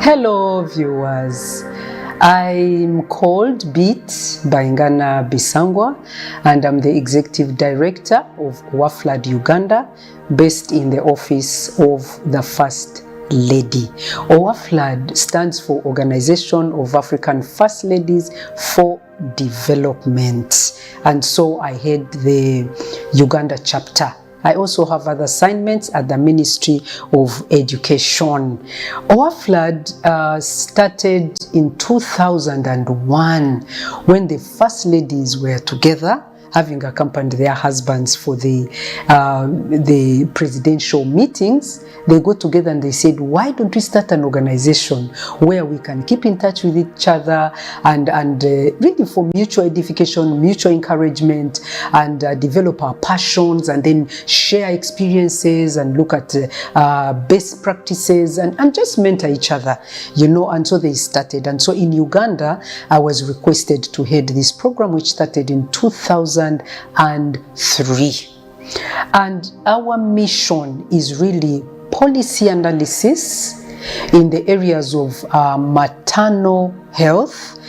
Hello viewers, I'm called Beat Bayingana Bisangwa and I'm the Executive Director of WAFLAD Uganda based in the office of the First Lady. WAFLAD stands for Organization of African First Ladies for Development, and so I head the Uganda chapter. I also have other assignments at the Ministry of Education. WAFLAD started in 2001 when the First Ladies were together, having accompanied their husbands for the presidential meetings. They got together and they said, why don't we start an organization where we can keep in touch with each other and really for mutual edification, mutual encouragement, and develop our passions and then share experiences and look at best practices and just mentor each other, you know. And so they started. And so in Uganda, I was requested to head this program, which started in 2003. And our mission is really policy analysis in the areas of maternal health,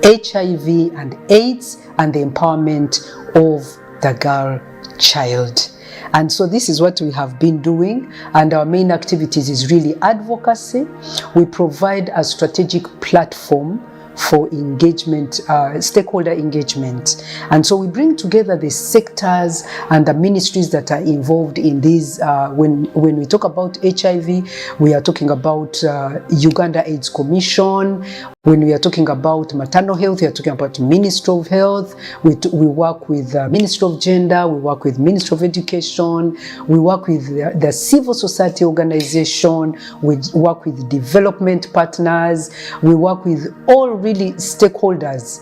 HIV and AIDS, and the empowerment of the girl child. And so this is what we have been doing, and our main activities is really advocacy. We provide a strategic platform for engagement, stakeholder engagement. And so we bring together the sectors and the ministries that are involved in these. When we talk about HIV, we are talking about Uganda AIDS Commission. When we are talking about maternal health, we are talking about Ministry of Health. We work with Ministry of Gender, we work with Ministry of Education, we work with the civil society organization, we work with development partners, we work with all really stakeholders,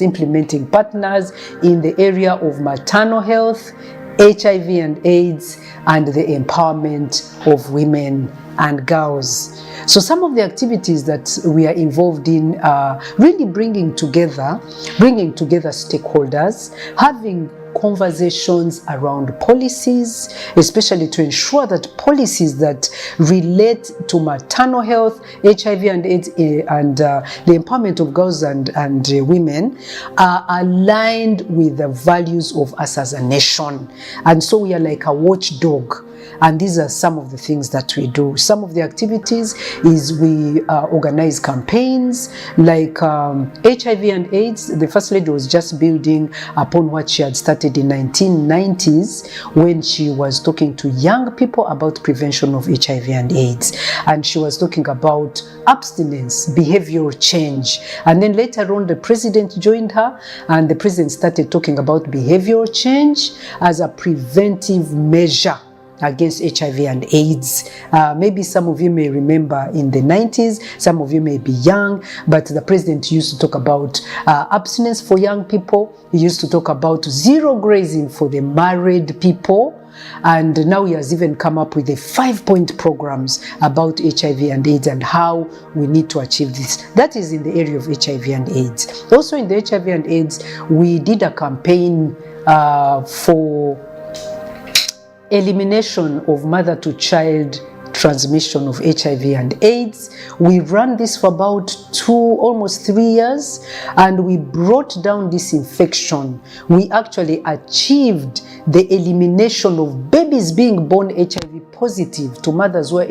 implementing partners in the area of maternal health, HIV and AIDS, and the empowerment of women and girls. So some of the activities that we are involved in are really bringing together stakeholders, having conversations around policies, especially to ensure that policies that relate to maternal health, HIV and AIDS, and the empowerment of girls and women are aligned with the values of us as a nation. And so we are like a watchdog. And these are some of the things that we do. Some of the activities is we organize campaigns like HIV and AIDS. The First Lady was just building upon what she had started in 1990s when she was talking to young people about prevention of HIV and AIDS. And she was talking about abstinence, behavioral change. And then later on, the president joined her, and the president started talking about behavioral change as a preventive measure against HIV and AIDS. Maybe some of you may remember in the 90s, some of you may be young, but the president used to talk about abstinence for young people. He used to talk about zero grazing for the married people. And now he has even come up with 5-point programs about HIV and AIDS and how we need to achieve this. That is in the area of HIV and AIDS. Also in the HIV and AIDS, we did a campaign for elimination of mother-to-child transmission of HIV and AIDS. We ran this for about almost 3 years, and we brought down this infection. We actually achieved the elimination of babies being born HIV positive to mothers who are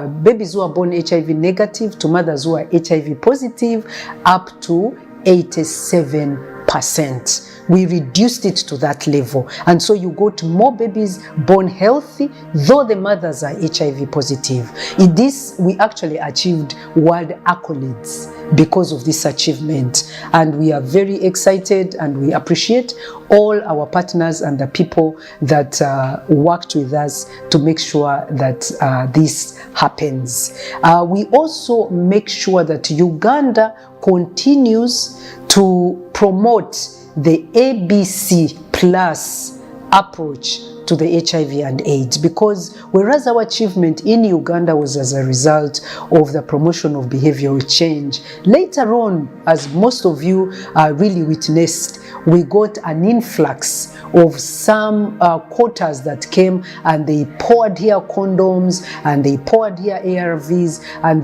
babies who are born HIV negative to mothers who are HIV positive, up to 87%. We reduced it to that level. And so you got more babies born healthy, though the mothers are HIV positive. In this, we actually achieved world accolades because of this achievement. And we are very excited, and we appreciate all our partners and the people that worked with us to make sure that this happens. We also make sure that Uganda continues to promote the ABC Plus approach to the HIV and AIDS, because whereas our achievement in Uganda was as a result of the promotion of behavioral change, later on, as most of you really witnessed, we got an influx of some quotas that came, and they poured here condoms, and they poured here ARVs, and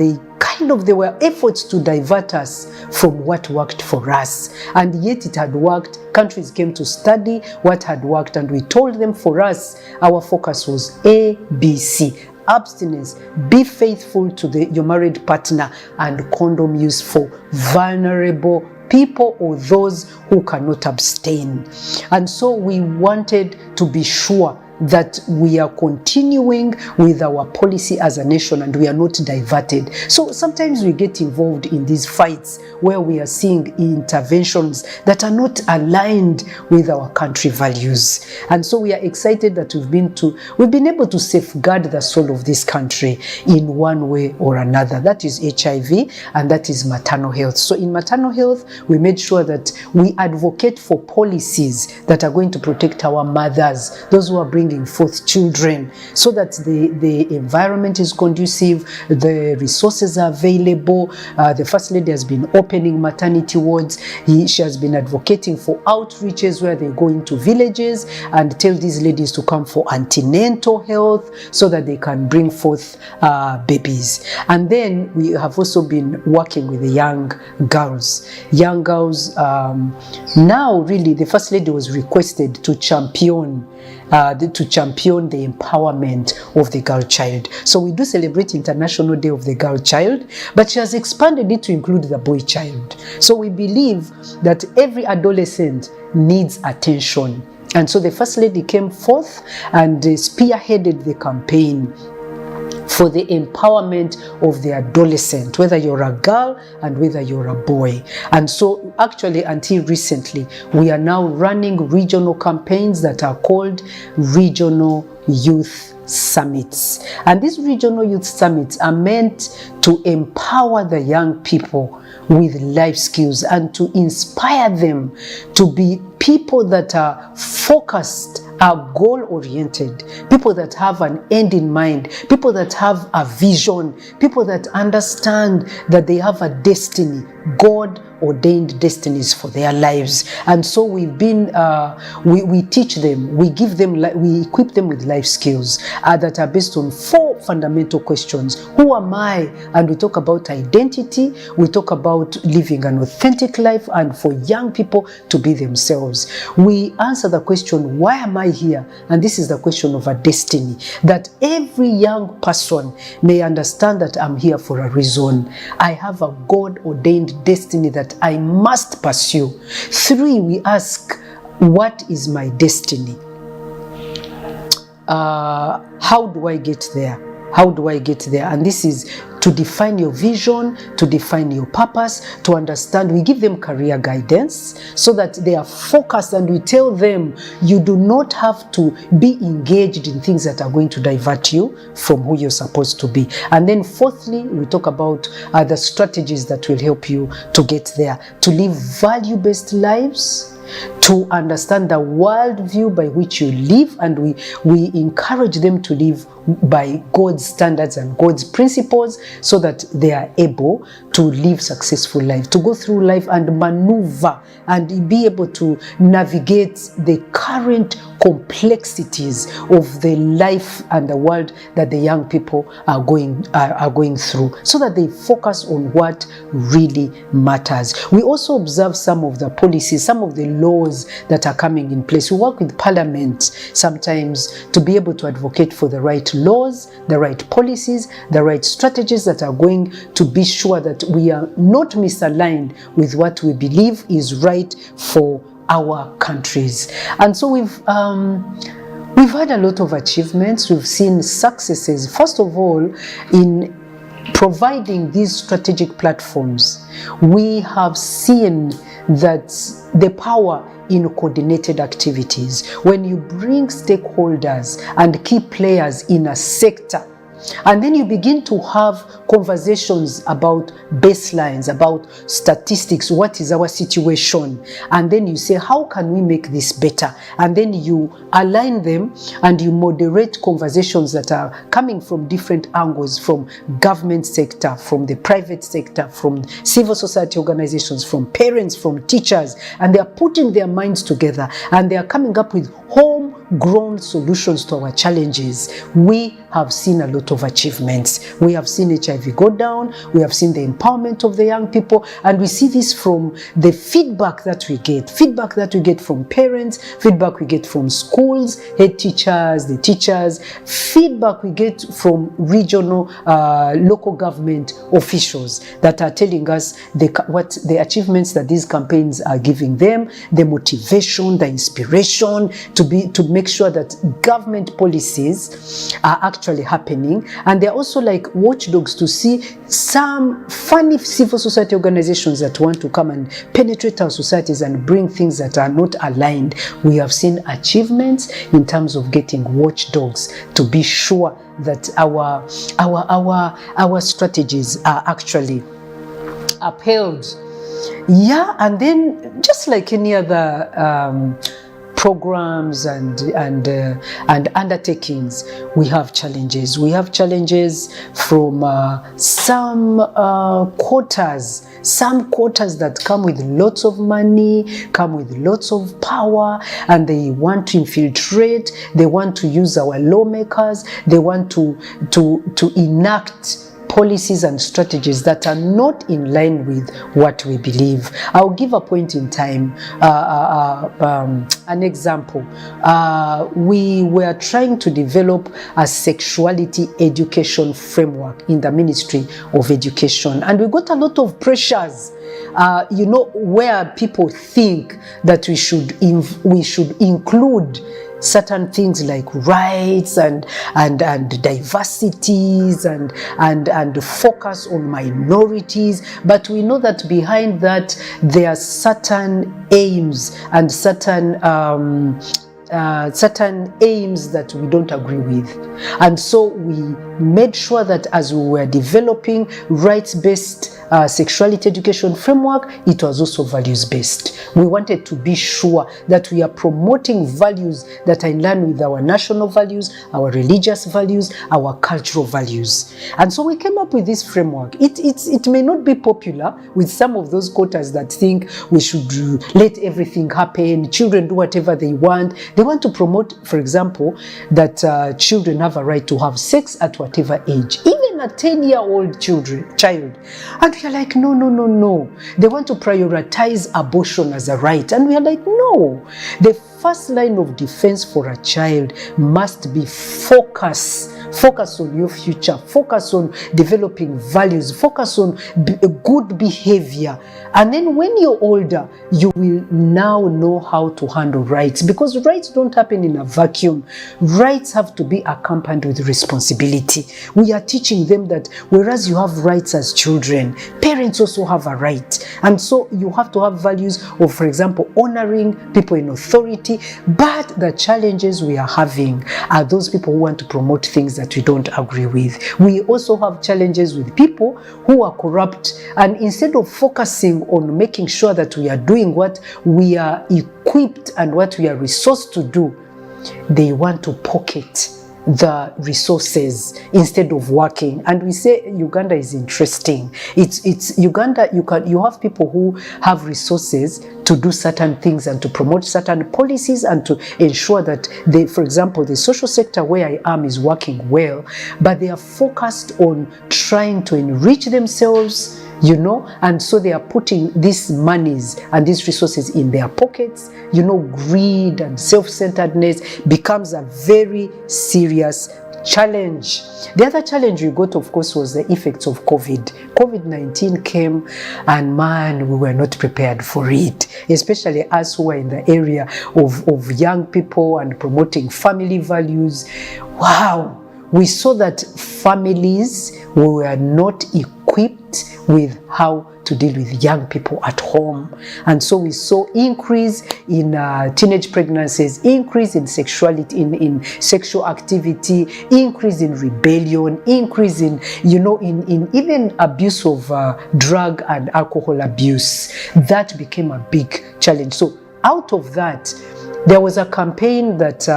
there were efforts to divert us from what worked for us. And yet it had worked. Countries came to study what had worked, and we told them, for us, our focus was ABC: abstinence, be faithful to your married partner, and condom use for vulnerable people or those who cannot abstain. And so we wanted to be sure that we are continuing with our policy as a nation and we are not diverted. So sometimes we get involved in these fights where we are seeing interventions that are not aligned with our country values. And so we are excited that we've been able to safeguard the soul of this country in one way or another. That is HIV, and that is maternal health. So in maternal health, we made sure that we advocate for policies that are going to protect our mothers, those who are bringing forth children, so that the environment is conducive, the resources are available. The First Lady has been opening maternity wards. She has been advocating for outreaches where they go into villages and tell these ladies to come for antenatal health so that they can bring forth babies. And then we have also been working with the young girls. Now really the First Lady was requested to champion the empowerment of the girl child. So we do celebrate International Day of the Girl Child, but she has expanded it to include the boy child. So we believe that every adolescent needs attention. And so the First Lady came forth and spearheaded the campaign for the empowerment of the adolescent, whether you're a girl and whether you're a boy. And so actually until recently, we are now running regional campaigns that are called Regional Youth Summits. And these Regional Youth Summits are meant to empower the young people with life skills and to inspire them to be people that are focused, are goal-oriented, people that have an end in mind, people that have a vision, people that understand that they have a destiny, God-ordained destinies for their lives. And so we've been, we teach them, we give them, we equip them with life skills that are based on 4 fundamental questions. Who am I? And we talk about identity, we talk about living an authentic life, and for young people to be themselves. We answer the question, why am I here? And this is the question of a destiny, that every young person may understand that I'm here for a reason. I have a God-ordained destiny that I must pursue. 3, we ask, what is my destiny? How do I get there? How do I get there? And this is to define your vision, to define your purpose, to understand. We give them career guidance so that they are focused, and we tell them you do not have to be engaged in things that are going to divert you from who you're supposed to be. And then 4thly, we talk about the strategies that will help you to get there, to live value-based lives, to understand the worldview by which you live, and we encourage them to live by God's standards and God's principles so that they are able to live successful life, to go through life and maneuver and be able to navigate the current complexities of the life and the world that the young people are going through, so that they focus on what really matters. We also observe some of the policies, some of the laws that are coming in place. We work with Parliament sometimes to be able to advocate for the right laws, the right policies, the right strategies that are going to be sure that we are not misaligned with what we believe is right for our countries. And so we've had a lot of achievements. We've seen successes, first of all, in providing these strategic platforms. We have seen that the power in coordinated activities, when you bring stakeholders and key players in a sector And then you begin to have conversations about baselines, about statistics, what is our situation? And then you say, how can we make this better? And then you align them and you moderate conversations that are coming from different angles, from government sector, from the private sector, from civil society organizations, from parents, from teachers, and they are putting their minds together and they are coming up with homegrown solutions to our challenges. We have seen a lot of achievements. We have seen HIV go down, we have seen the empowerment of the young people, and we see this from the feedback that we get from parents, feedback we get from schools, head teachers, the teachers, feedback we get from regional, local government officials that are telling us what the achievements that these campaigns are giving them, the motivation, the inspiration to make sure that government policies are actually happening. And they're also like watchdogs to see some funny civil society organizations that want to come and penetrate our societies and bring things that are not aligned. We have seen achievements in terms of getting watchdogs to be sure that our strategies are actually upheld. Yeah, and then just like any other programs and undertakings, we have challenges. We have challenges from some quotas that come with lots of money, come with lots of power, and they want to infiltrate. They want to use our lawmakers. They want to enact policies and strategies that are not in line with what we believe. I'll give a point in time, an example. We were trying to develop a sexuality education framework in the Ministry of Education, and we got a lot of pressures. Where people think that we should include certain things like rights and diversities and focus on minorities, but we know that behind that there are certain aims and certain aims that we don't agree with. And so we made sure that as we were developing rights-based sexuality education framework, it was also values-based. We wanted to be sure that we are promoting values that are in line with our national values, our religious values, our cultural values. And so we came up with this framework. It may not be popular with some of those quotas that think we should let everything happen, children do whatever they want. They want to promote, for example, that children have a right to have sex at whatever age, even a 10-year-old child. And we are like, no. They want to prioritize abortion as a right. And we are like, no. The first line of defense for a child must be focus on your future, focus on developing values, focus on good behavior. And then when you're older, you will now know how to handle rights, because rights don't happen in a vacuum. Rights have to be accompanied with responsibility. We are teaching them that whereas you have rights as children, parents also have a right. And so you have to have values of, for example, honoring people in authority. But the challenges we are having are those people who want to promote things that we don't agree with. We also have challenges with people who are corrupt, and instead of focusing on making sure that we are doing what we are equipped and what we are resourced to do, they want to pocket the resources instead of working. And we say Uganda is interesting. It's Uganda. You have people who have resources to do certain things and to promote certain policies and to ensure that for example, the social sector where I am is working well, but they are focused on trying to enrich themselves, and so they are putting these monies and these resources in their pockets. Greed and self-centeredness becomes a very serious challenge. The other challenge we got, of course, was the effects of COVID-19 came, and man, we were not prepared for it, especially us who are in the area of young people and promoting family values. Wow, we saw that families were not equipped with how to deal with young people at home. And so we saw increase in teenage pregnancies, increase in sexuality, in sexual activity, increase in rebellion, increase in, in even abuse of drug and alcohol abuse. That became a big challenge. So out of that, there was a campaign that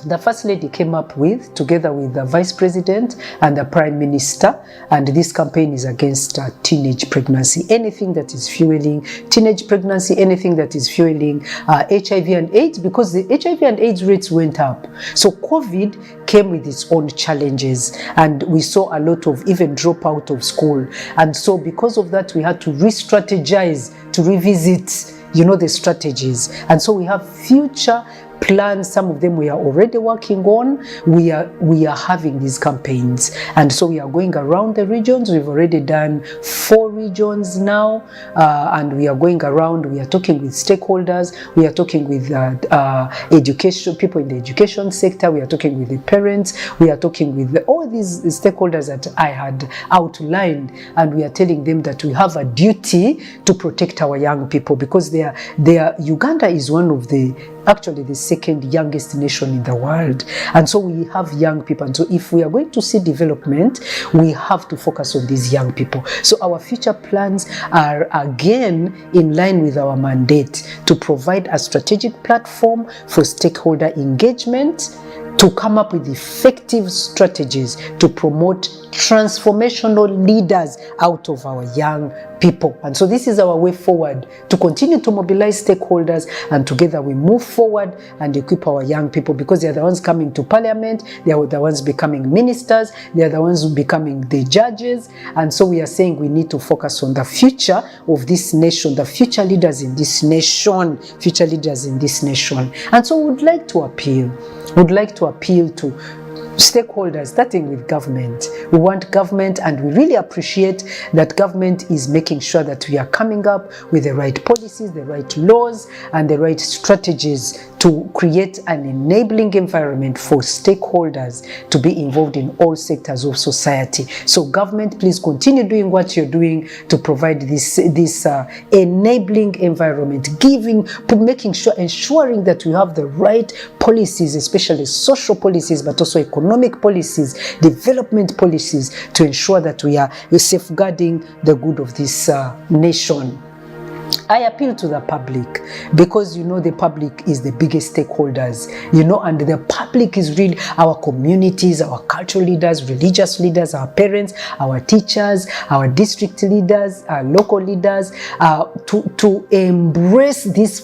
the First Lady came up with, together with the Vice President and the Prime Minister, and this campaign is against teenage pregnancy. Anything that is fueling teenage pregnancy, anything that is fueling HIV and AIDS, because the HIV and AIDS rates went up. So COVID came with its own challenges, and we saw a lot of even drop out of school. And so because of that, we had to re-strategize, to revisit the strategies. And so we have future plans. Some of them we are already working on. We are having these campaigns, and so we are going around the regions. We've already done 4 regions now, and we are going around. We are talking with stakeholders. We are talking with education people in the education sector. We are talking with the parents. We are talking with all these stakeholders that I had outlined, and we are telling them that we have a duty to protect our young people, because Uganda is one of actually the second youngest nation in the world. And so we have young people. And so if we are going to see development, we have to focus on these young people. So our future plans are again in line with our mandate to provide a strategic platform for stakeholder engagement, to come up with effective strategies to promote transformational leaders out of our young people. And so this is our way forward, to continue to mobilize stakeholders, and together we move forward and equip our young people, because they are the ones coming to parliament, they are the ones becoming ministers, they are the ones becoming the judges. And so we are saying we need to focus on the future of this nation, the future leaders in this nation, And so we would like to appeal to stakeholders, starting with government. We want government, and we really appreciate that government is making sure that we are coming up with the right policies, the right laws, and the right strategies to create an enabling environment for stakeholders to be involved in all sectors of society. So government, please continue doing what you're doing to provide this enabling environment, ensuring that we have the right policies, especially social policies, but also economic policies, development policies, to ensure that we are safeguarding the good of this nation. I appeal to the public, because the public is the biggest stakeholders, and the public is really our communities, our cultural leaders, religious leaders, our parents, our teachers, our district leaders, our local leaders, to embrace this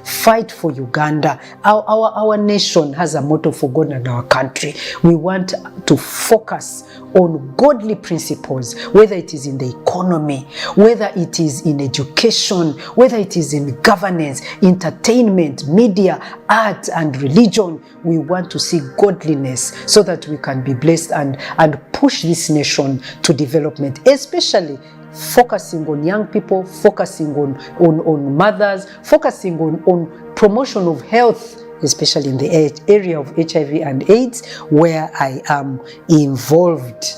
fight for Uganda. Our nation has a motto for God and our country. We want to focus on godly principles, whether it is in the economy, whether it is in education, whether it is in governance, entertainment, media, art, and religion. We want to see godliness so that we can be blessed and push this nation to development, especially focusing on young people, focusing on mothers, focusing on promotion of health, especially in the area of HIV and AIDS, where I am involved.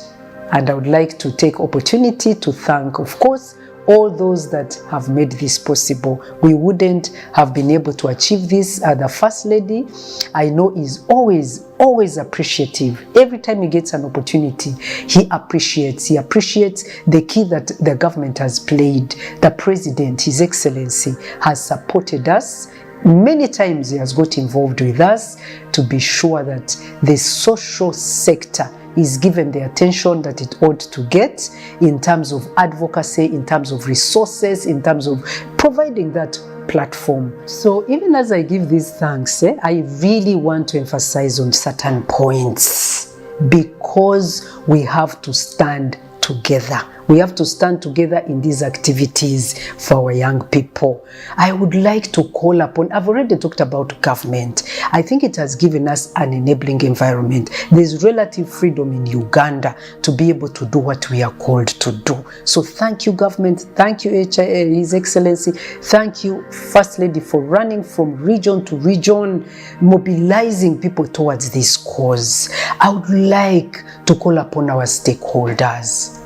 And I would like to take opportunity to thank, of course, all those that have made this possible. We wouldn't have been able to achieve this. The First Lady, I know, is always appreciative. Every time he gets an opportunity, he appreciates the key that the government has played. The President, His Excellency, has supported us. Many times he has got involved with us to be sure that the social sector is given the attention that it ought to get, in terms of advocacy, in terms of resources, in terms of providing that platform. So even as I give these thanks, I really want to emphasize on certain points, because we have to stand together. We have to stand together in these activities for our young people. I would like to call upon, I've already talked about government. I think it has given us an enabling environment. There's relative freedom in Uganda to be able to do what we are called to do. So thank you, government. Thank you, His Excellency. Thank you, First Lady, for running from region to region, mobilizing people towards this cause. I would like to call upon our stakeholders,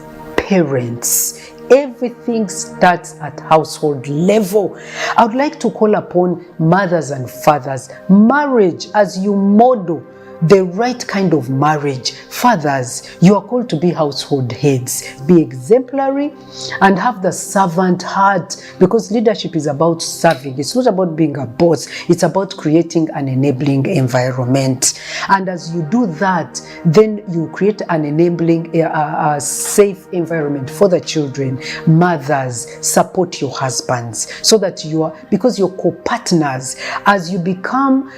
parents. Everything starts at household level. I would like to call upon mothers and fathers. Marriage, as you model the right kind of marriage. Fathers, you are called to be household heads. Be exemplary and have the servant heart, because leadership is about serving. It's not about being a boss. It's about creating an enabling environment. And as you do that, then you create an enabling, a safe environment for the children. Mothers, support your husbands so that you are, because you're co-partners. As you become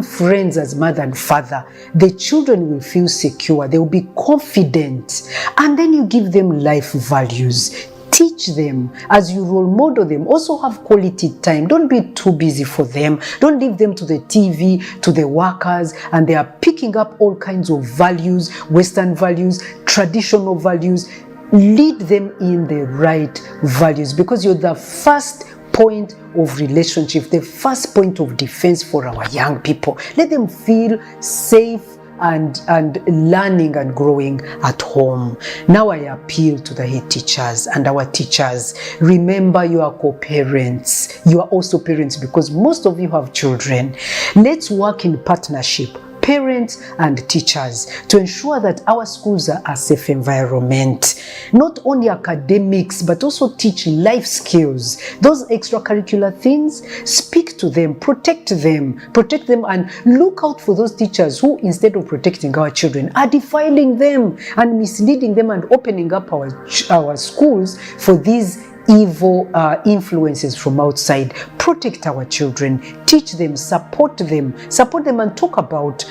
friends as mother and father, the children will feel secure, they will be confident, and then you give them life values. Teach them as you role model them. Also have quality time. Don't be too busy for them. Don't leave them to the TV, to the workers, and they are picking up all kinds of values, Western values, traditional values. Lead them in the right values, because you're the first point of relationship, the first point of defense for our young people. Let them feel safe and learning and growing at home. Now I appeal to the head teachers and our teachers. Remember, you are co-parents. You are also parents, because most of you have children. Let's work in partnership, parents and teachers, to ensure that our schools are a safe environment. Not only academics, but also teach life skills. Those extracurricular things, speak to them, protect them, and look out for those teachers who, instead of protecting our children, are defiling them and misleading them and opening up our schools for these evil influences from outside. Protect our children, teach them, support them, and talk about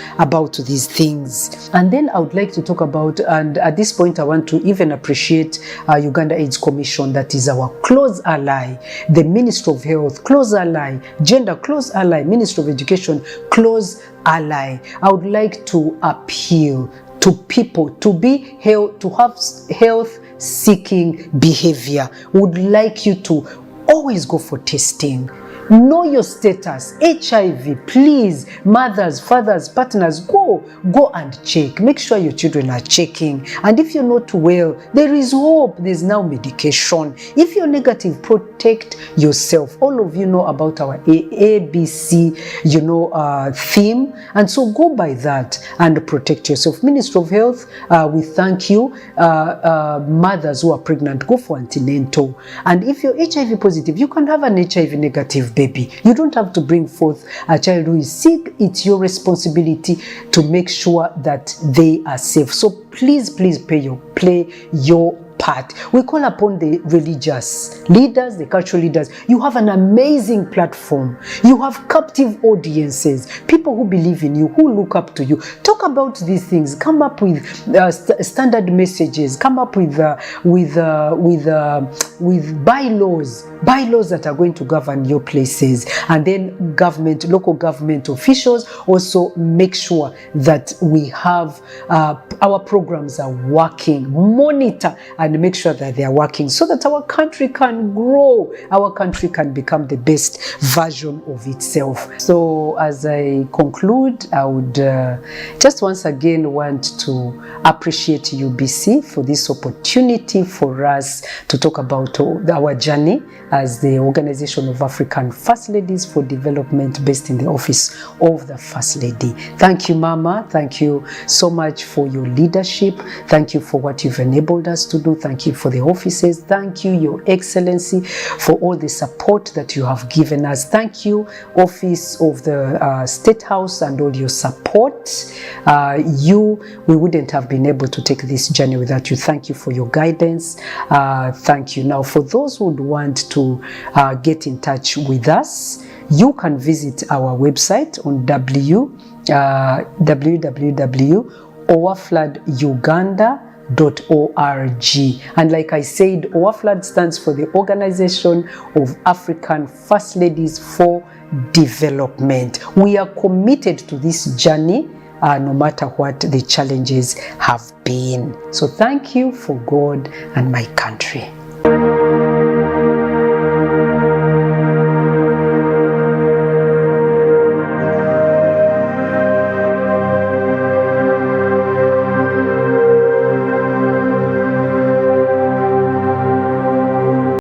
these things. And then I would like to talk about, and at this point I want to even appreciate Uganda AIDS Commission, that is our close ally, the Ministry of Health, close ally, Gender, close ally, Ministry of Education, close ally. I would like to appeal to people to have health seeking behavior. Would like you to always go for testing. Know your status. HIV, please, mothers, fathers, partners, go and check. Make sure your children are checking. And if you're not well, there is hope. There's now medication. If you're negative, protect yourself. All of you know about our ABC, theme. And so go by that and protect yourself. Ministry of Health, we thank you. Mothers who are pregnant, go for antenatal. And if you're HIV positive, you can have an HIV negative baby. You don't have to bring forth a child who is sick. It's your responsibility to make sure that they are safe. So please play your part. We call upon the religious leaders, the cultural leaders. You have an amazing platform. You have captive audiences, people who believe in you, who look up to you. Talk about these things. Come up with standard messages. Come up with bylaws that are going to govern your places. And then local government officials also make sure that we have our programs are working. Monitor and make sure that they are working, so that our country can grow, our country can become the best version of itself. So as I conclude, I would just once again want to appreciate UBC for this opportunity for us to talk about our journey as the Organization of African First Ladies for Development, based in the office of the First Lady. Thank you, Mama. Thank you so much for your leadership. Thank you for what you've enabled us to do. Thank you for the offices. Thank you, Your Excellency, for all the support that you have given us. Thank you, Office of the State House, and all your support. We wouldn't have been able to take this journey without you. Thank you for your guidance. Thank you. Now, for those who would want to get in touch with us, you can visit our website on www.OAFLAD-Uganda.org. And like I said, OAFLAD stands for the Organization of African First Ladies for Development. We are committed to this journey, no matter what the challenges have been. So thank you, for God and my country.